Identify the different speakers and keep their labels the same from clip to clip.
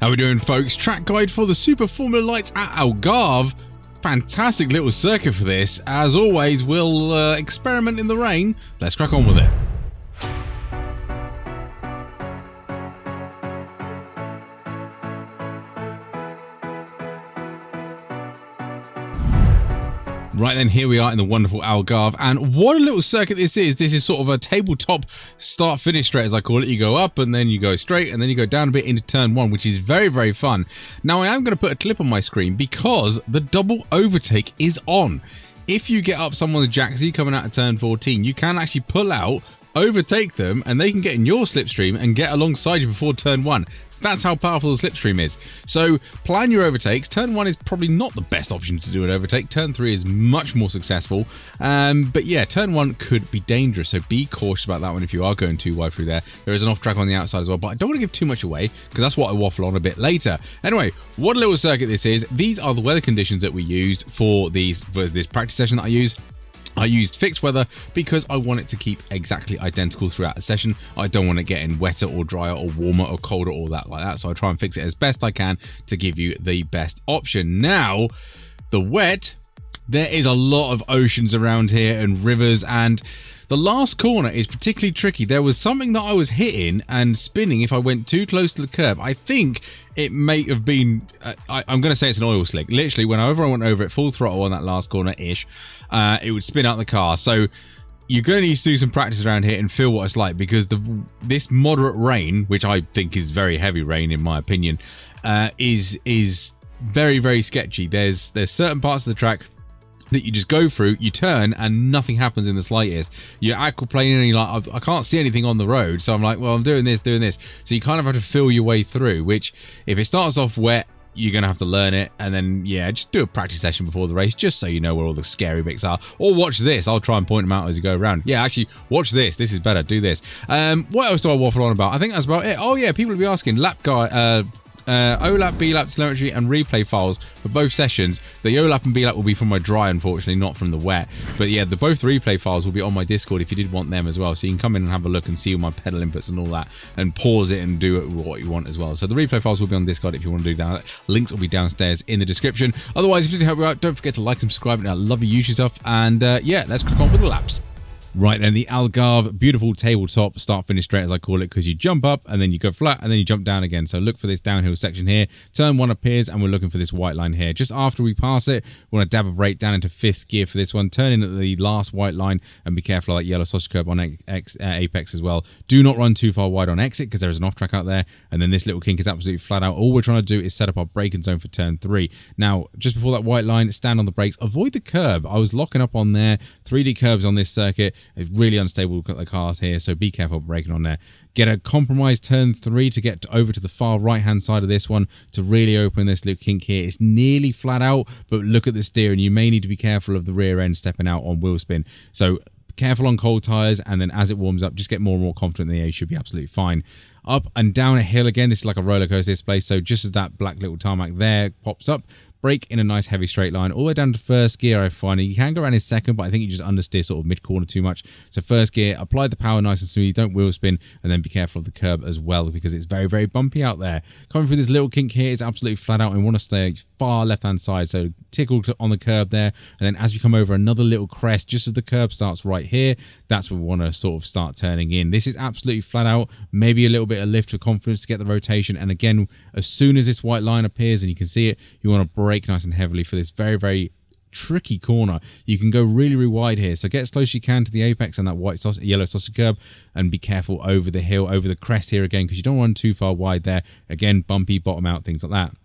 Speaker 1: How we doing, folks? Track guide for the Super Formula Lights at Algarve. Fantastic little circuit for this. As always, we'll experiment in the rain. Let's crack on with it. Right then, here we are in the wonderful Algarve, and what a little circuit this is. This is sort of a tabletop start-finish straight, as I call it. You go up, and then you go straight, and then you go down a bit into turn one, which is very, very fun. Now, I am going to put a clip on my screen because the double overtake is on. If you get up someone's Jack-Z coming out of turn 14, you can actually pull out, overtake them, and they can get in your slipstream and get alongside you before turn one. That's how powerful the slipstream is. So plan your overtakes. Turn 1 is probably not the best option to do an overtake. Turn 3 is much more successful. But yeah, turn 1 could be dangerous. So be cautious about that one if you are going too wide through there. There is an off track on the outside as well, but I don't want to give too much away because that's what I waffle on a bit later. Anyway, what a little circuit this is. These are the weather conditions that we used for this practice session that I used. I used fixed weather because I want it to keep exactly identical throughout the session. I don't want it getting wetter or drier or warmer or colder or that like that. So I try and fix it as best I can to give you the best option. Now, the wet, there is a lot of oceans around here and rivers, and the last corner is particularly tricky. There was something that I was hitting and spinning if I went too close to the curb. I think it may have been, I'm going to say it's an oil slick. Literally, whenever I went over it full throttle on that last corner-ish, it would spin out the car. So you're going to need to do some practice around here and feel what it's like, because this moderate rain, which I think is very heavy rain in my opinion, is very, very sketchy. There's certain parts of the track that you just go through, you turn, and nothing happens in the slightest. You're aquaplaning and you're like, I can't see anything on the road. So I'm like, well, I'm doing this. So you kind of have to feel your way through, which if it starts off wet, you're going to have to learn it. And then, yeah, just do a practice session before the race, just so you know where all the scary bits are. Or watch this. I'll try and point them out as you go around. Yeah, actually, watch this. This is better. Do this. What else do I waffle on about? I think that's about it. Oh, yeah, people will be asking, lap guy, OLAP, BLAP, telemetry, and replay files for both sessions. The OLAP and BLAP will be from my dry, unfortunately, not from the wet. But yeah, both replay files will be on my Discord if you did want them as well. So you can come in and have a look and see all my pedal inputs and all that, and pause it and do what you want as well. So the replay files will be on Discord if you want to do that. Links will be downstairs in the description. Otherwise, if you did help me out, don't forget to like and subscribe. And I love your YouTube stuff. And yeah, let's crack on with the laps. Right then, the Algarve, beautiful tabletop start-finish straight, as I call it, because you jump up and then you go flat and then you jump down again. So look for this downhill section here. Turn 1 appears and we're looking for this white line here. Just after we pass it, we want to dab a brake down into 5th gear for this one. Turn in at the last white line and be careful of that yellow sausage curb on apex as well. Do not run too far wide on exit because there is an off-track out there. And then this little kink is absolutely flat out. All we're trying to do is set up our braking zone for turn 3. Now, just before that white line, stand on the brakes. Avoid the curb. I was locking up on there. 3D curbs on this circuit. It's really unstable. We've got the cars here, so be careful braking on there. Get a compromised turn 3 to get over to the far right hand side of this one to really open this little kink here. It's nearly flat out, but look at the steer, and you may need to be careful of the rear end stepping out on wheel spin. So careful on cold tires, and then as it warms up, just get more and more confident in the air. You should be absolutely fine. Up and down a hill again. This is like a roller coaster, this place. So just as that black little tarmac there pops up, brake in a nice heavy straight line all the way down to 1st gear. I find you can go around in 2nd, but I think you just understeer sort of mid corner too much. So 1st gear, apply the power nice and smooth, don't wheel spin, and then be careful of the curb as well, because it's very, very bumpy out there. Coming through this little kink here is absolutely flat out, and want to stay far left hand side, so tickle on the curb there, and then as you come over another little crest, just as the curb starts right here, that's where we want to sort of start turning in. This is absolutely flat out, maybe a little bit of lift for confidence to get the rotation, and again, as soon as this white line appears and you can see it, you want to brake nice and heavily for this very, very tricky corner. You can go really, really wide here, so get as close as you can to the apex and that yellow sausage curb, and be careful over the hill, over the crest here again, because you don't run too far wide there. Again, bumpy, bottom out, things like that.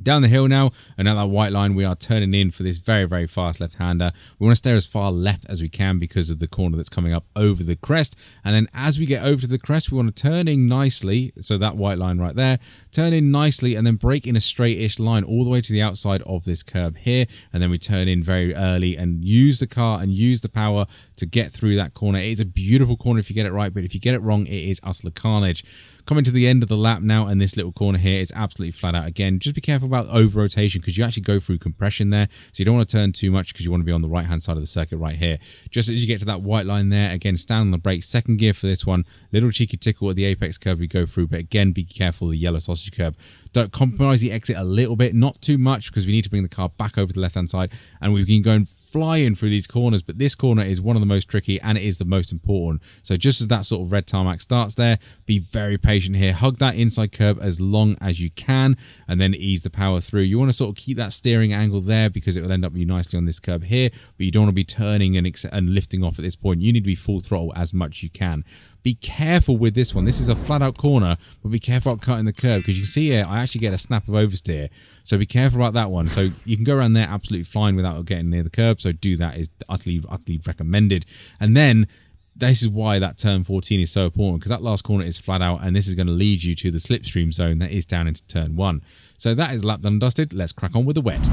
Speaker 1: Down the hill now, and at that white line, we are turning in for this very, very fast left-hander. We want to stay as far left as we can because of the corner that's coming up over the crest. And then as we get over to the crest, we want to turn in nicely. So that white line right there, turn in nicely and then brake in a straight-ish line all the way to the outside of this curb here. And then we turn in very early and use the car and use the power to get through that corner. It's a beautiful corner if you get it right, but if you get it wrong, it is utter carnage. Coming to the end of the lap now, and this little corner here is absolutely flat out again. Just be careful about over rotation because you actually go through compression there, so you don't want to turn too much because you want to be on the right hand side of the circuit right here. Just as you get to that white line there, again, stand on the brake, second gear for this one. Little cheeky tickle at the apex curve we go through, but again, be careful of the yellow sausage curb. Don't compromise the exit a little bit, not too much, because we need to bring the car back over to the left hand side, and we can go and flying through these corners, but this corner is one of the most tricky and it is the most important. So just as that sort of red tarmac starts there, be very patient here. Hug that inside curb as long as you can and then ease the power through. You want to sort of keep that steering angle there because it will end up you nicely on this curb here, but you don't want to be turning and lifting off at this point. You need to be full throttle as much as you can. Be careful with this one. This is a flat out corner, but be careful about cutting the curb because you can see here I actually get a snap of oversteer. So be careful about that one. So you can go around there absolutely fine without getting near the curb. So do that is utterly recommended. And then this is why that turn 14 is so important, because that last corner is flat out and this is going to lead you to the slipstream zone that is down into turn 1. So that is lap done and dusted. Let's crack on with the wet.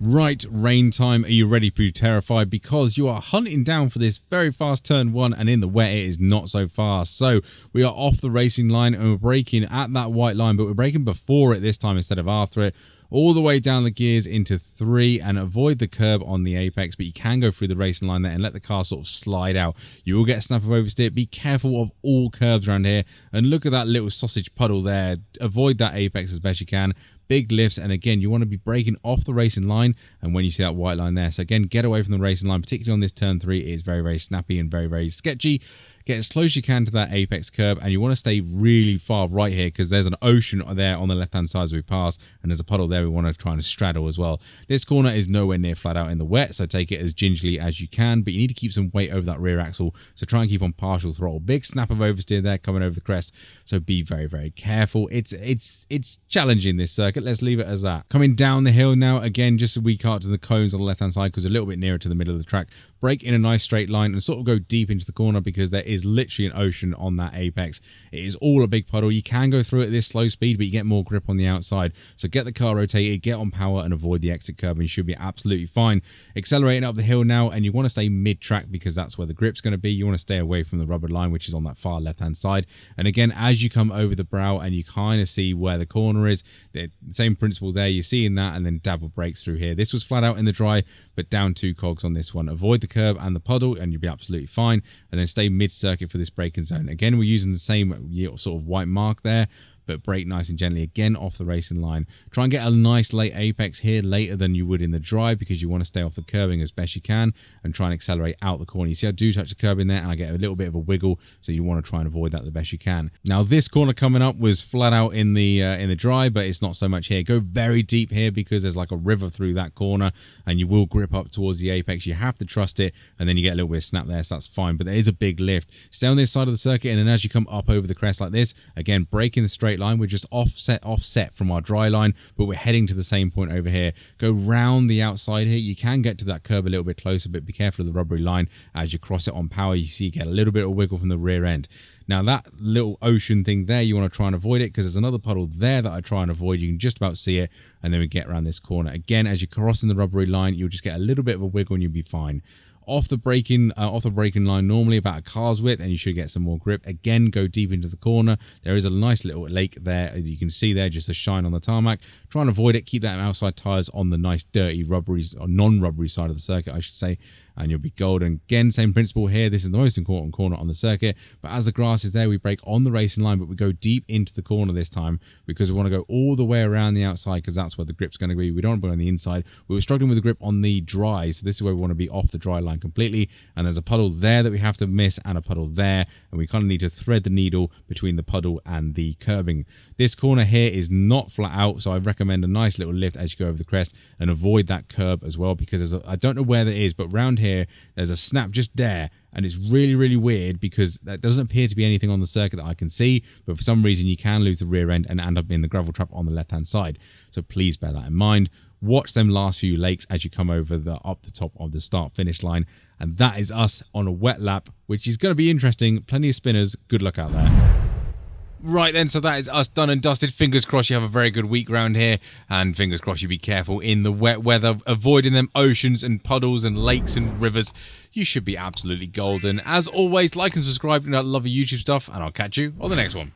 Speaker 1: Right, rain time. Are you ready to be terrified? Because you are hunting down for this very fast turn 1, and in the wet it is not so fast. So we are off the racing line and we're braking at that white line, but we're braking before it this time instead of after it. All the way down the gears into 3 and avoid the curb on the apex, but you can go through the racing line there and let the car sort of slide out. You will get a snap of oversteer. Be careful of all curbs around here, and look at that little sausage puddle there. Avoid that apex as best you can. Big lifts, and again you want to be braking off the racing line and when you see that white line there. So again, get away from the racing line, particularly on this turn 3. It is very snappy and very sketchy. Get as close as you can to that apex curb, and you want to stay really far right here because there's an ocean there on the left hand side as we pass, and there's a puddle there we want to try and straddle as well. This corner is nowhere near flat out in the wet, so take it as gingerly as you can, but you need to keep some weight over that rear axle, so try and keep on partial throttle. Big snap of oversteer there coming over the crest, so be very careful. It's challenging, this circuit, let's leave it as that. Coming down the hill now, again just a wee cut to the cones on the left hand side because a little bit nearer to the middle of the track. Brake in a nice straight line and sort of go deep into the corner because there is literally an ocean on that apex. It is all a big puddle. You can go through it at this slow speed, but you get more grip on the outside. So get the car rotated, get on power and avoid the exit curb, and you should be absolutely fine. Accelerating up the hill now, and you want to stay mid-track because that's where the grip's going to be. You want to stay away from the rubber line, which is on that far left-hand side. And again, as you come over the brow and you kind of see where the corner is, the same principle there. You're seeing that, and then dabble brakes through here. This was flat out in the dry, but down 2 cogs on this one. Avoid the curb and the puddle and you'll be absolutely fine, and then stay mid-circuit for this braking zone. Again, we're using the same sort of white mark there, but brake nice and gently again off the racing line. Try and get a nice late apex here, later than you would in the dry, because you want to stay off the curbing as best you can and try and accelerate out the corner. You see I do touch the curb in there and I get a little bit of a wiggle, so you want to try and avoid that the best you can. Now this corner coming up was flat out in the dry, but it's not so much here. Go very deep here because there's like a river through that corner and you will grip up towards the apex. You have to trust it, and then you get a little bit of snap there, so that's fine, but there is a big lift. Stay on this side of the circuit, and then as you come up over the crest like this, again brake in the straight line. We're just offset from our dry line, but we're heading to the same point over here. Go round the outside here. You can get to that curb a little bit closer, but be careful of the rubbery line as you cross it on power. You see you get a little bit of wiggle from the rear end. Now that little ocean thing there, you want to try and avoid it because there's another puddle there that I try and avoid. You can just about see it, and then we get around this corner. Again, as you're crossing the rubbery line, you'll just get a little bit of a wiggle and you'll be fine. Off the braking line normally about a car's width, and you should get some more grip. Again, go deep into the corner. There is a nice little lake there you can see there, just a shine on the tarmac. Try and avoid it. Keep that outside tires on the nice dirty rubbery or non-rubbery side of the circuit, I should say, and you'll be golden. Again, same principle here. This is the most important corner on the circuit, but as the grass is there, we brake on the racing line, but we go deep into the corner this time because we want to go all the way around the outside because that's where the grip's going to be. We don't want to be on the inside. We were struggling with the grip on the dry, so this is where we want to be off the dry line completely, and there's a puddle there that we have to miss and a puddle there, and we kind of need to thread the needle between the puddle and the curbing. This corner here is not flat out, so I recommend a nice little lift as you go over the crest, and avoid that curb as well because I don't know where that is, but round here there's a snap just there, and it's really weird because that doesn't appear to be anything on the circuit that I can see, but for some reason you can lose the rear end and end up in the gravel trap on the left hand side, so please bear that in mind. Watch them last few lakes as you come over up the top of the start finish line, and that is us on a wet lap, which is going to be interesting. Plenty of spinners. Good luck out there. Right then, so that is us done and dusted. Fingers crossed you have a very good week round here, and fingers crossed you be careful in the wet weather, avoiding them oceans and puddles and lakes and rivers. You should be absolutely golden. As always, like and subscribe, and I love your YouTube stuff, and I'll catch you on the next one.